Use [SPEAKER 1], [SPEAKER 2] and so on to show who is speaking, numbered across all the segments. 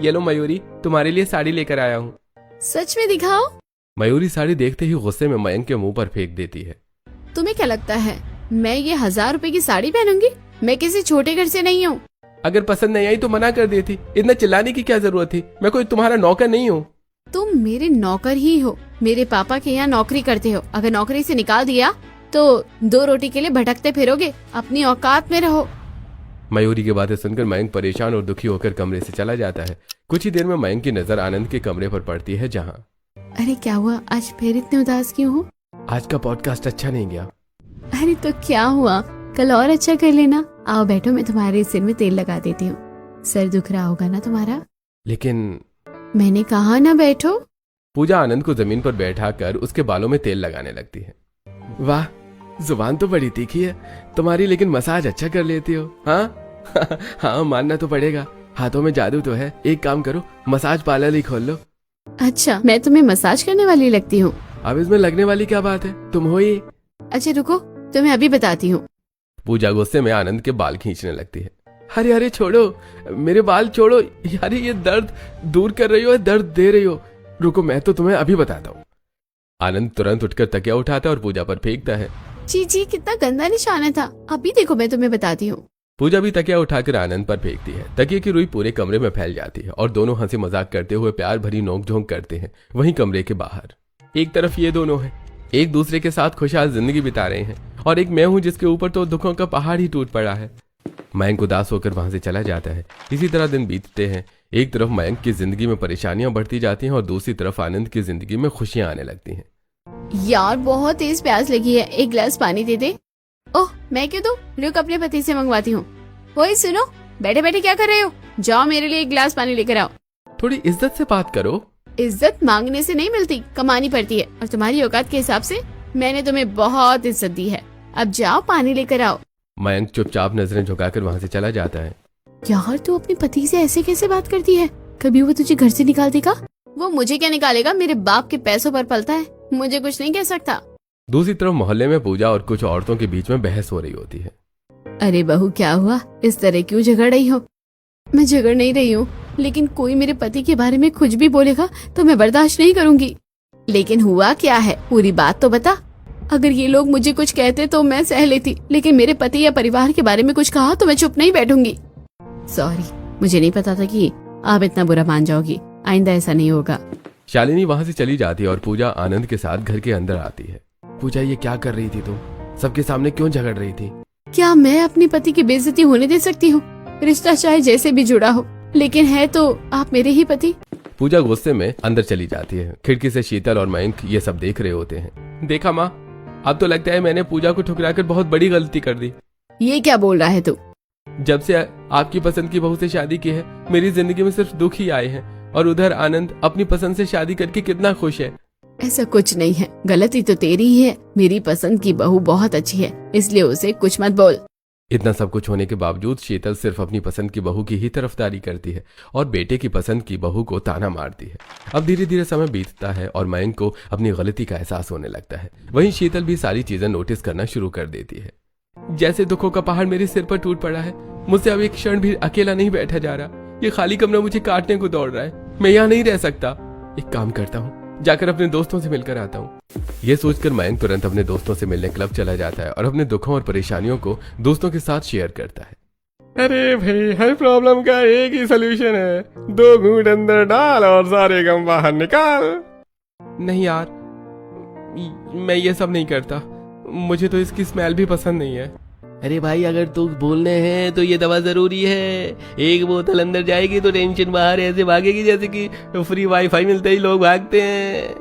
[SPEAKER 1] ये लो मयूरी, तुम्हारे लिए साड़ी लेकर आया हूँ।
[SPEAKER 2] सच में दिखाओ।
[SPEAKER 1] मयूरी साड़ी देखते ही गुस्से में मयंक के मुंह पर फेंक देती है।
[SPEAKER 2] तुम्हें क्या लगता है मैं ये 1000 रुपए की साड़ी पहनूंगी? मैं किसी छोटे घर से नहीं हूँ।
[SPEAKER 1] अगर पसंद नहीं आई तो मना कर देती, इतना चिल्लाने की क्या जरूरत थी? मैं कोई तुम्हारा नौकर नहीं हूँ।
[SPEAKER 2] तुम मेरे नौकर ही हो, मेरे पापा के यहाँ नौकरी करते हो। अगर नौकरी से निकाल दिया तो 2 रोटी के लिए भटकते फिरोगे। अपनी औकात में रहो।
[SPEAKER 1] मयूरी की बातें सुनकर मयंक परेशान और दुखी होकर कमरे से चला जाता है। कुछ ही देर में मयंक की नजर आनंद के कमरे पर पड़ती है, जहाँ
[SPEAKER 2] अरे क्या हुआ, आज फिर इतने उदास क्यों हो?
[SPEAKER 1] आज का पॉडकास्ट अच्छा नहीं गया।
[SPEAKER 2] अरे तो क्या हुआ, कल और अच्छा कर लेना। आओ बैठो, मैं तुम्हारे सिर में तेल लगा देती हूँ। सर दुख रहा होगा ना तुम्हारा?
[SPEAKER 1] लेकिन
[SPEAKER 2] मैंने कहा ना बैठो।
[SPEAKER 1] पूजा आनंद को जमीन पर बैठा कर उसके बालों में तेल लगाने लगती है। वाह, जुबान तो बड़ी तीखी है तुम्हारी, लेकिन मसाज अच्छा कर लेती हो। हाँ हाँ, मानना तो पड़ेगा, हाथों में जादू तो है। एक काम करो, मसाज पार्लर ही खोल लो।
[SPEAKER 2] अच्छा, मैं तुम्हें मसाज करने वाली लगती हूँ?
[SPEAKER 1] अब इसमें लगने वाली क्या बात है, तुम हो ही।
[SPEAKER 2] अच्छा रुको, तुम्हें अभी बताती हूँ।
[SPEAKER 1] पूजा गुस्से में आनंद के बाल खींचने लगती है। अरे अरे छोड़ो, मेरे बाल छोड़ो यार, ये दर्द दूर कर रही हो, दर्द दे रही हो। रुको, मैं तो तुम्हें अभी बताता हूँ। आनंद तुरंत उठकर तकिया उठाता है और पूजा पर फेंकता है।
[SPEAKER 2] जी जी, कितना गंदा निशाना था। अभी देखो, मैं तुम्हें बताती हूँ।
[SPEAKER 1] पूजा भी तकिया उठाकर आनंद पर फेंकती है। तकिए की रुई पूरे कमरे में फैल जाती है और दोनों हंसी मजाक करते हुए प्यार भरी नोकझोंक करते हैं। वहीं कमरे के बाहर एक तरफ ये दोनों हैं, एक दूसरे के साथ खुशहाल जिंदगी बिता रहे हैं, और एक मैं हूं जिसके ऊपर तो दुखों का पहाड़ ही टूट पड़ा है। मयंक उदास होकर वहां से चला जाता है। इसी तरह दिन बीतते हैं। एक तरफ मयंक की जिंदगी में परेशानियां बढ़ती जाती हैं और दूसरी तरफ आनंद की जिंदगी में खुशियां आने लगती हैं।
[SPEAKER 2] यार बहुत तेज प्यास लगी है, एक गिलास पानी दे दे। ओह, मैं क्यों दूं? रुक, अपने पति से मंगवाती हूँ। ओए सुनो, बैठे बैठे क्या कर रहे हो? जाओ मेरे लिए एक गिलास पानी लेकर आओ।
[SPEAKER 1] थोड़ी इज्जत से बात करो।
[SPEAKER 2] इज्जत मांगने से नहीं मिलती, कमानी पड़ती है। और तुम्हारी औकात के हिसाब से मैंने तुम्हें बहुत इज्जत दी है। अब जाओ पानी लेकर आओ।
[SPEAKER 1] मयंक चुपचाप नजरें झुकाकर वहां से चला जाता है।
[SPEAKER 2] यार तू अपने पति से ऐसे कैसे बात करती है? कभी वो तुझे घर से निकाल देगा? वो मुझे क्या निकालेगा, मेरे बाप के पैसों पर पलता है, मुझे कुछ नहीं कह सकता।
[SPEAKER 1] दूसरी तरफ मोहल्ले में पूजा और कुछ औरतों के बीच में बहस हो रही होती है।
[SPEAKER 2] अरे बहू, क्या हुआ? इस तरह क्यों झगड़ रही हो? मैं झगड़ नहीं रही हूँ, लेकिन कोई मेरे पति के बारे में कुछ भी बोलेगा तो मैं बर्दाश्त नहीं करूंगी। लेकिन हुआ क्या है, पूरी बात तो बता। अगर ये लोग मुझे कुछ कहते तो मैं सह लेती, लेकिन मेरे पति या परिवार के बारे में कुछ कहा तो मैं चुप नहीं बैठूंगी। सॉरी, मुझे नहीं पता था कि आप इतना बुरा मान जाओगी। आइंदा ऐसा नहीं होगा।
[SPEAKER 1] शालिनी वहां से चली जाती है और पूजा आनंद के साथ घर के अंदर आती है। पूजा, ये क्या कर रही थी तुम? सबके सामने क्यों झगड़ रही थी?
[SPEAKER 2] क्या मैं अपने पति की बेइज्जती होने दे सकती हूँ? रिश्ता चाहे जैसे भी जुड़ा हो, लेकिन है तो आप मेरे ही पति।
[SPEAKER 1] पूजा गुस्से में अंदर चली जाती है। खिड़की से शीतल और मयंक ये सब देख रहे होते हैं। देखा माँ, अब तो लगता है मैंने पूजा को ठुकराकर बहुत बड़ी गलती कर दी।
[SPEAKER 2] ये क्या बोल रहा है तू?
[SPEAKER 1] जब से आपकी पसंद की बहू से शादी की है, मेरी जिंदगी में सिर्फ दुख ही आए हैं, और उधर आनंद अपनी पसंद से शादी करके कितना खुश है।
[SPEAKER 2] ऐसा कुछ नहीं है, गलती तो तेरी ही है। मेरी पसंद की बहू बहुत अच्छी है, इसलिए उसे कुछ मत बोल।
[SPEAKER 1] इतना सब कुछ होने के बावजूद शीतल सिर्फ अपनी पसंद की बहू की ही तरफदारी करती है और बेटे की पसंद की बहू को ताना मारती है। अब धीरे धीरे समय बीतता है और मयंक को अपनी गलती का एहसास होने लगता है। वहीं शीतल भी सारी चीजें नोटिस करना शुरू कर देती है। जैसे दुखों का पहाड़ मेरे सिर पर टूट पड़ा है, मुझसे अब एक क्षण भी अकेला नहीं बैठा जा रहा। ये खाली कमरा मुझे काटने को दौड़ रहा है। मैं यहाँ नहीं रह सकता। एक काम करता हूँ, जाकर अपने दोस्तों से मिलकर आता हूँ। ये सोचकर मयंक तुरंत अपने दोस्तों से मिलने क्लब चला जाता है और अपने दुखों और परेशानियों को दोस्तों के साथ शेयर करता है। अरे भाई, हर प्रॉब्लम का एक ही सोल्यूशन है, 2 घूंट अंदर डाल और सारे गम बाहर निकाल। नहीं यार, मैं ये सब नहीं करता। मुझे तो इसकी स्मेल भी पसंद नहीं है। अरे भाई, अगर तू बोलने हैं तो ये दवा जरूरी है। एक बोतल अंदर जाएगी तो टेंशन बाहर ऐसे भागेगी जैसे कि फ्री वाईफाई मिलते ही लोग भागते हैं।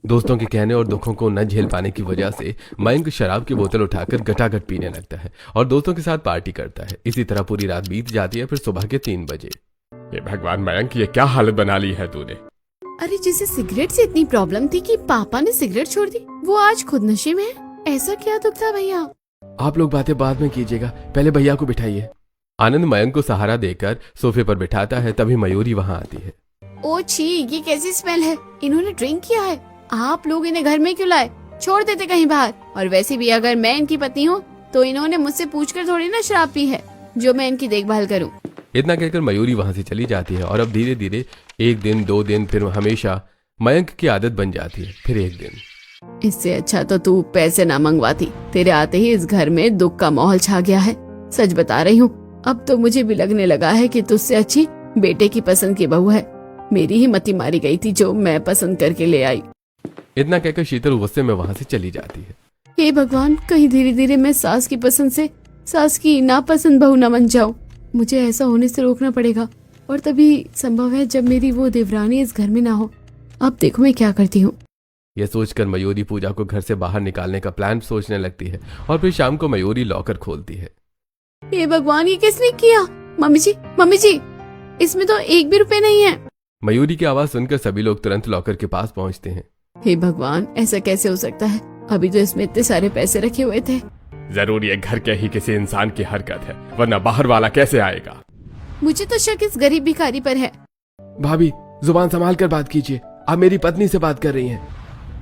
[SPEAKER 1] दोस्तों के कहने और दुखों को न झेल पाने की वजह से मयंक शराब की बोतल उठाकर घटाघट पीने लगता है और दोस्तों के साथ पार्टी करता है। इसी तरह पूरी रात बीत जाती है। फिर सुबह के 3 बजे। ये भगवान मयंक, ये क्या हालत बना ली है तूने?
[SPEAKER 2] अरे जिसे सिगरेट से इतनी प्रॉब्लम थी कि पापा ने सिगरेट छोड़ दी, वो आज खुद नशे में है। ऐसा क्या दुख था भैया?
[SPEAKER 1] आप लोग बातें बाद में कीजिएगा, पहले भैया को बिठाइए। आनंद मयंक को सहारा देकर सोफे पर बिठाता है। तभी मयूरी वहाँ आती है।
[SPEAKER 2] ओ छी, ये कैसी स्मेल है? इन्होंने ड्रिंक किया है। आप लोग इन्हें घर में क्यों लाए? छोड़ देते कहीं बाहर। और वैसे भी अगर मैं इनकी पत्नी हूँ तो इन्होंने मुझसे पूछकर थोड़ी ना शराब पी है जो मैं इनकी देखभाल करूँ।
[SPEAKER 1] इतना कहकर मयूरी वहां से चली जाती है और अब धीरे धीरे 1 दिन 2 दिन फिर हमेशा मयंक की आदत बन जाती है। फिर एक दिन
[SPEAKER 2] इससे अच्छा तो तू पैसे ना मंगवाती। तेरे आते ही इस घर में दुख का माहौल छा गया है। सच बता रही हूँ, अब तो मुझे भी लगने लगा है कि तुझसे अच्छी बेटे की पसंद की बहू है। मेरी ही मती मारी गई थी जो मैं पसंद करके ले आई।
[SPEAKER 1] इतना कहकर शीतल गुस्से में वहां से चली जाती है।
[SPEAKER 2] हे भगवान, कहीं धीरे धीरे मैं सास की पसंद से सास की नापसंद बहू न बन जाऊं। मुझे ऐसा होने से रोकना पड़ेगा और तभी संभव है जब मेरी वो देवरानी इस घर में ना हो। अब देखो मैं क्या करती हूँ।
[SPEAKER 1] यह सोचकर मयूरी पूजा को घर से बाहर निकालने का प्लान सोचने लगती है और फिर शाम को मयूरी लॉकर खोलती है।
[SPEAKER 2] हे भगवान, ये किसने किया? मम्मी जी, इसमें तो 1 भी रुपए नहीं है।
[SPEAKER 1] मयूरी की आवाज सुनकर सभी लोग तुरंत लॉकर के पास पहुंचते हैं।
[SPEAKER 2] हे भगवान, ऐसा कैसे हो सकता है? अभी तो इसमें इतने सारे पैसे रखे हुए थे।
[SPEAKER 1] जरूर ये घर के ही किसी इंसान की हरकत है, वरना बाहर वाला कैसे आएगा?
[SPEAKER 2] मुझे तो शक इस गरीब भिखारी पर है।
[SPEAKER 1] भाभी, जुबान संभाल कर बात कीजिए, आप मेरी पत्नी से बात कर रही हैं।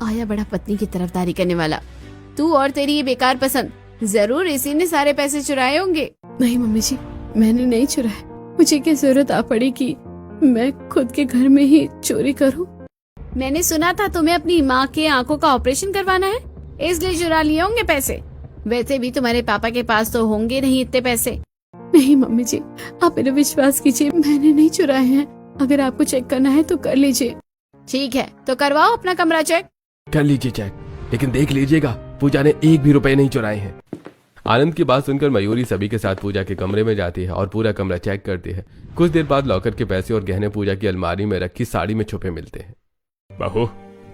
[SPEAKER 2] आया बड़ा पत्नी की तरफदारी करने वाला। तू और तेरी ये बेकार पसंद, जरूर इसी ने सारे पैसे चुराए होंगे। नहीं मम्मी जी, मैंने नहीं चुराए। मुझे क्या जरूरत आ पड़ी कि मैं खुद के घर में ही चोरी करूं? मैंने सुना था तुम्हें अपनी माँ के आंखों का ऑपरेशन करवाना है, इसलिए चुरा लिए होंगे पैसे। वैसे भी तुम्हारे पापा के पास तो होंगे नहीं इतने पैसे। नहीं मम्मी जी, आप मेरा विश्वास कीजिए, मैंने नहीं चुराए हैं। अगर आपको चेक करना है तो कर लीजिए। ठीक है, तो करवाओ अपना कमरा चेक।
[SPEAKER 1] कर लीजिए चेक, लेकिन देख लीजिएगा पूजा ने 1 भी रुपए नहीं चुराए हैं। आनंद की बात सुनकर मयूरी सभी के साथ पूजा के कमरे में जाती है और पूरा कमरा चेक करती है। कुछ देर बाद लॉकर के पैसे और गहने पूजा की अलमारी में रखी साड़ी में छुपे मिलते हैं। बहू,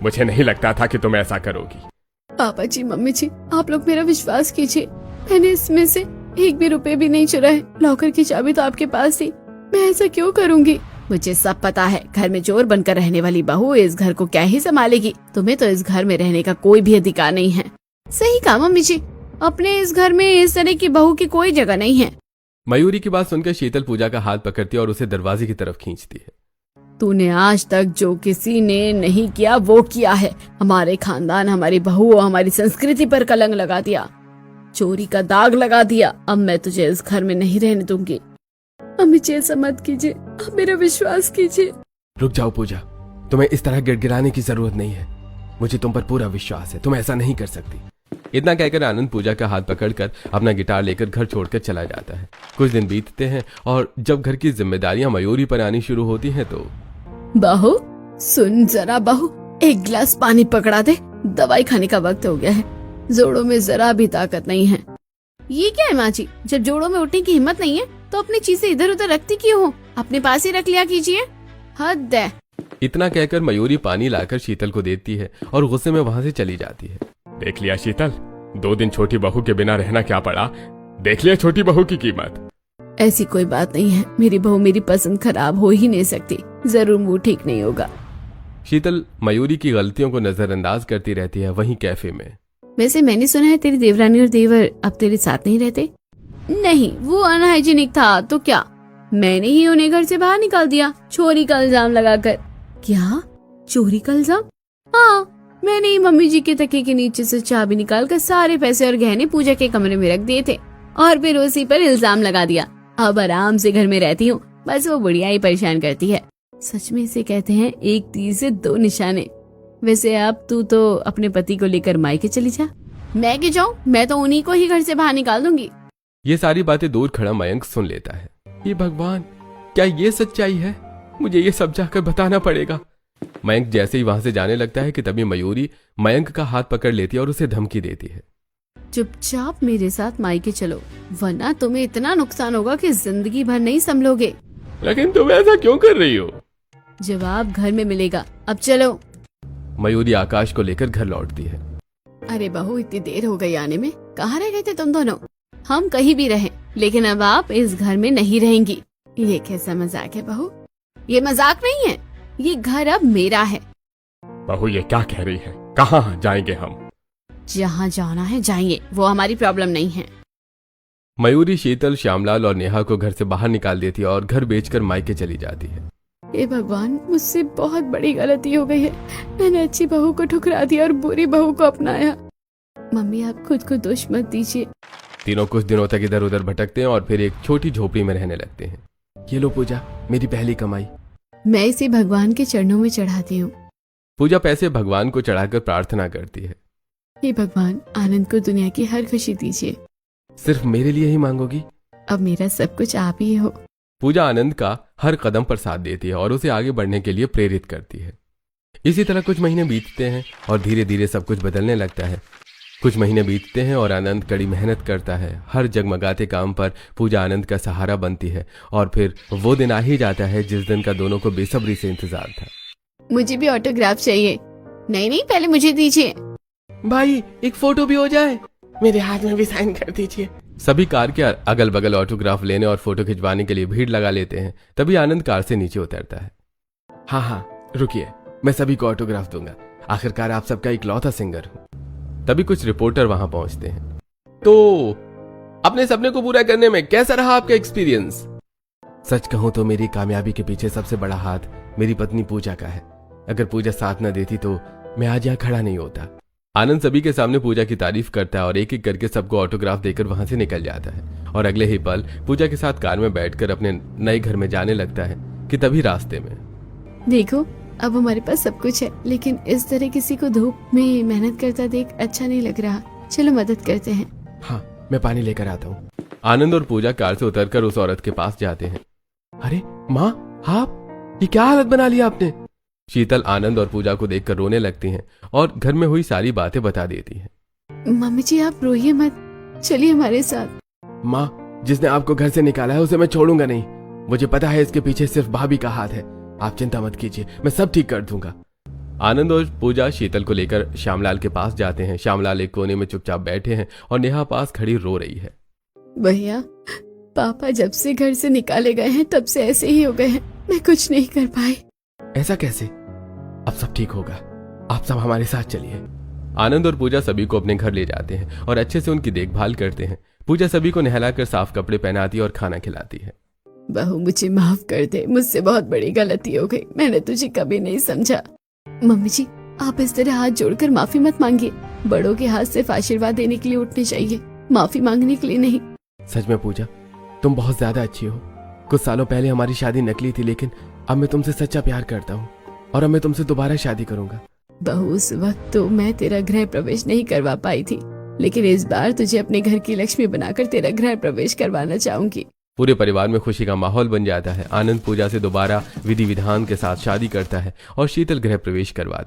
[SPEAKER 1] मुझे नहीं लगता था कि तुम ऐसा करोगी।
[SPEAKER 2] पापा जी, मम्मी जी, आप लोग मेरा विश्वास कीजिए, मैंने इसमें से 1 भी रुपए भी नहीं चुराए। लॉकर की चाबी तो आपके पास थी, मैं ऐसा क्यों करूंगी? मुझे सब पता है, घर में चोर बनकर रहने वाली बहू इस घर को क्या ही संभालेगी। तुम्हें तो इस घर में रहने का कोई भी अधिकार नहीं है। सही कहा मम्मी जी, अपने इस घर में इस तरह की बहू की कोई जगह नहीं है।
[SPEAKER 1] मयूरी की बात सुनकर शीतल पूजा का हाथ पकड़ती है और उसे दरवाजे की तरफ खींचती है।
[SPEAKER 2] तूने आज तक जो किसी ने नहीं किया वो किया है। हमारे खानदान, हमारी बहू और हमारी संस्कृति पर कलंक लगा दिया, चोरी का दाग लगा दिया। अब मैं तुझे इस घर में नहीं रहने दूंगी। मम्मी जी, ऐसा मत कीजिए, आप मेरा विश्वास कीजिए।
[SPEAKER 1] रुक जाओ पूजा, तुम्हें इस तरह गिड़गिड़ाने की जरूरत नहीं है। मुझे तुम पर पूरा विश्वास है, तुम ऐसा नहीं कर सकती। इतना कहकर आनंद पूजा का हाथ पकड़कर अपना गिटार लेकर घर छोड़कर चला जाता है। कुछ दिन बीतते हैं और जब घर की जिम्मेदारियां मयूरी पर आनी शुरू होती हैं तो
[SPEAKER 2] बहू सुन जरा, बहू 1 गिलास पानी पकड़ा दे, दवाई खाने का वक्त हो गया है। जोड़ों में जरा भी ताकत नहीं है। ये क्या है माँ जी, जब जोड़ों में उठने की हिम्मत नहीं है तो अपनी चीजें इधर उधर रखती क्यों हो? अपने पास ही रख लिया कीजिए, हद है।
[SPEAKER 1] इतना कहकर मयूरी पानी लाकर शीतल को देती है और गुस्से में वहां से चली जाती है। देख लिया शीतल, 2 दिन छोटी बहू के बिना रहना क्या पड़ा। देख लिया छोटी बहू की कीमत।
[SPEAKER 2] ऐसी कोई बात नहीं है, मेरी बहू मेरी पसंद खराब हो ही नहीं सकती। जरूर मुंह ठीक नहीं होगा।
[SPEAKER 1] शीतल मयूरी की गलतियों को नजरअंदाज करती रहती है। वहीं कैफे में
[SPEAKER 2] वैसे मैंने सुना है तेरी देवरानी और देवर अब तेरे साथ नहीं रहते। नहीं, वो अनहाइजीनिक था तो क्या, मैंने ही उन्हें घर से बाहर निकाल दिया चोरी का इल्जाम लगाकर। क्या चोरी का इल्जाम? हाँ, मैंने ही मम्मी जी के तकिए के नीचे से चाबी निकाल कर सारे पैसे और गहने पूजा के कमरे में रख दिए थे और फिर उसी पर इल्जाम लगा दिया। अब आराम से घर में रहती हूँ, बस वो बुढ़िया ही परेशान करती है। सच में इसे कहते हैं 1 तीर से 2 निशाने। वैसे अब तू तो अपने पति को लेकर मायके चली जा। मैं क्यों जाऊँ, मैं तो उन्हीं को ही घर से बाहर निकाल दूंगी।
[SPEAKER 1] ये सारी बातें दूर खड़ा मयंक सुन लेता है। ये भगवान, क्या ये सच्चाई है? मुझे ये सब जाकर बताना पड़ेगा। मयंक जैसे ही वहां से जाने लगता है कि तभी मयूरी मयंक का हाथ पकड़ लेती है और उसे धमकी देती है।
[SPEAKER 2] चुपचाप मेरे साथ मायके चलो, वरना तुम्हें इतना नुकसान होगा कि जिंदगी भर नहीं संभलोगे।
[SPEAKER 1] लेकिन तुम ऐसा क्यों कर रही हो?
[SPEAKER 2] जवाब घर में मिलेगा, अब चलो।
[SPEAKER 1] मयूरी आकाश को लेकर घर लौटती है।
[SPEAKER 2] अरे बहू, इतनी देर हो गई आने में, कहाँ रह गए थे तुम दोनों? हम कहीं भी रहें, लेकिन अब आप इस घर में नहीं रहेंगी। ये कैसा मजाक है बहू? ये मजाक नहीं है, ये घर अब मेरा है।
[SPEAKER 1] बहू ये क्या कह रही है? कहाँ जाएंगे हम?
[SPEAKER 2] जहाँ जाना है जाइए, वो हमारी प्रॉब्लम नहीं है।
[SPEAKER 1] मयूरी शीतल, श्यामलाल और नेहा को घर से बाहर निकाल देती है और घर बेचकर मायके चली जाती है।
[SPEAKER 2] हे भगवान, मुझसे बहुत बड़ी गलती हो गई है। मैंने अच्छी बहू को ठुकरा दिया और बुरी बहू को अपनाया। मम्मी, आप खुद को दोष मत दीजिए।
[SPEAKER 1] तीनों कुछ दिनों तक इधर उधर भटकते हैं और फिर एक छोटी झोपड़ी में रहने लगते हैं। ये लो पूजा, मेरी पहली कमाई।
[SPEAKER 2] मैं इसे भगवान के चरणों में चढ़ाती हूँ।
[SPEAKER 1] पूजा पैसे भगवान को चढ़ाकर प्रार्थना करती है।
[SPEAKER 2] हे भगवान, आनंद को दुनिया की हर खुशी दीजिए।
[SPEAKER 1] सिर्फ मेरे लिए ही मांगोगी?
[SPEAKER 2] अब मेरा सब कुछ आप ही हो।
[SPEAKER 1] पूजा आनंद का हर कदम पर साथ देती है और उसे आगे बढ़ने के लिए प्रेरित करती है। इसी तरह कुछ महीने बीतते हैं और धीरे धीरे सब कुछ बदलने लगता है। कुछ महीने बीतते हैं और आनंद कड़ी मेहनत करता है। हर जगमगाते काम पर पूजा आनंद का सहारा बनती है और फिर वो दिन आ ही जाता है जिस दिन का दोनों को बेसब्री से इंतजार था।
[SPEAKER 2] मुझे भी ऑटोग्राफ चाहिए। नहीं नहीं, पहले मुझे दीजिए।
[SPEAKER 1] भाई एक फोटो भी हो जाए, मेरे हाथ में भी साइन कर दीजिए। सभी कार के अगल बगल ऑटोग्राफ लेने और फोटो खिंचवाने के लिए भीड़ लगा लेते हैं। तभी आनंद कार से नीचे उतरता है। हाँ रुकिए, मैं सभी को ऑटोग्राफ दूंगा, आखिरकार आप सबका इकलौता सिंगर हूँ। तभी कुछ रिपोर्टर वहां पहुंचते हैं। तो अपने सपने को पूरा करने में कैसा रहा आपका एक्सपीरियंस? सच कहूं तो मेरी कामयाबी के पीछे सबसे बड़ा हाथ मेरी पत्नी पूजा का है। अगर पूजा साथ न देती तो मैं आज यहाँ खड़ा नहीं होता। आनंद सभी के सामने पूजा की तारीफ करता है और एक एक करके सबको ऑटोग्राफ देकर वहां से निकल जाता है और अगले ही पल पूजा के साथ कार में बैठकर अपने नए घर में जाने लगता है कि तभी रास्ते में
[SPEAKER 2] देखो, अब हमारे पास सब कुछ है, लेकिन इस तरह किसी को धूप में मेहनत करता देख अच्छा नहीं लग रहा। चलो मदद करते हैं।
[SPEAKER 1] हाँ, मैं पानी लेकर आता हूँ। आनंद और पूजा कार से उतरकर उस औरत के पास जाते हैं। अरे माँ, आप ये क्या हालत बना लिया आपने? शीतल आनंद और पूजा को देखकर रोने लगती हैं और घर में हुई सारी बातें बता देती हैं।
[SPEAKER 2] मम्मी जी, आप रोइए मत, चलिए हमारे साथ।
[SPEAKER 1] माँ, जिसने आपको घर से निकाला है उसे मैं छोड़ूंगा नहीं। मुझे पता है इसके पीछे सिर्फ भाभी का हाथ है। आप चिंता मत कीजिए, मैं सब ठीक कर दूंगा। आनंद और पूजा शीतल को लेकर श्यामलाल के पास जाते हैं। श्यामलाल एक कोने में चुपचाप बैठे हैं और नेहा पास खड़ी रो रही है।
[SPEAKER 2] भैया, पापा जब से घर से निकाले गए हैं तब से ऐसे ही हो गए हैं। मैं कुछ नहीं कर पाई।
[SPEAKER 1] ऐसा कैसे? अब सब ठीक होगा, आप सब हमारे साथ चलिए। आनंद और पूजा सभी को अपने घर ले जाते हैं और अच्छे से उनकी देखभाल करते हैं। पूजा सभी को नहलाकर साफ कपड़े पहनाती और खाना खिलाती है।
[SPEAKER 2] बहू, मुझे माफ कर दे, मुझसे बहुत बड़ी गलती हो गई। मैंने तुझे कभी नहीं समझा। मम्मी जी, आप इस तरह हाथ जोड़कर माफी मत मांगिए। बड़ों के हाथ सिर्फ आशीर्वाद देने के लिए उठने चाहिए, माफी मांगने के लिए नहीं।
[SPEAKER 1] सच में पूजा, तुम बहुत ज्यादा अच्छी हो। कुछ सालों पहले हमारी शादी नकली थी, लेकिन अब मैं तुमसे सच्चा प्यार करता हूँ और अब मैं तुमसे दोबारा शादी करूंगा।
[SPEAKER 2] बहू, उस वक्त तो मैं तेरा गृह प्रवेश नहीं करवा पाई थी, लेकिन इस बार तुझे अपने घर की लक्ष्मी बनाकर तेरा गृह प्रवेश करवाना चाहूंगी।
[SPEAKER 1] पूरे परिवार में खुशी का माहौल बन जाता है। आनंद पूजा से दोबारा विधि विधान के साथ शादी करता है और शीतल गृह प्रवेश करवाती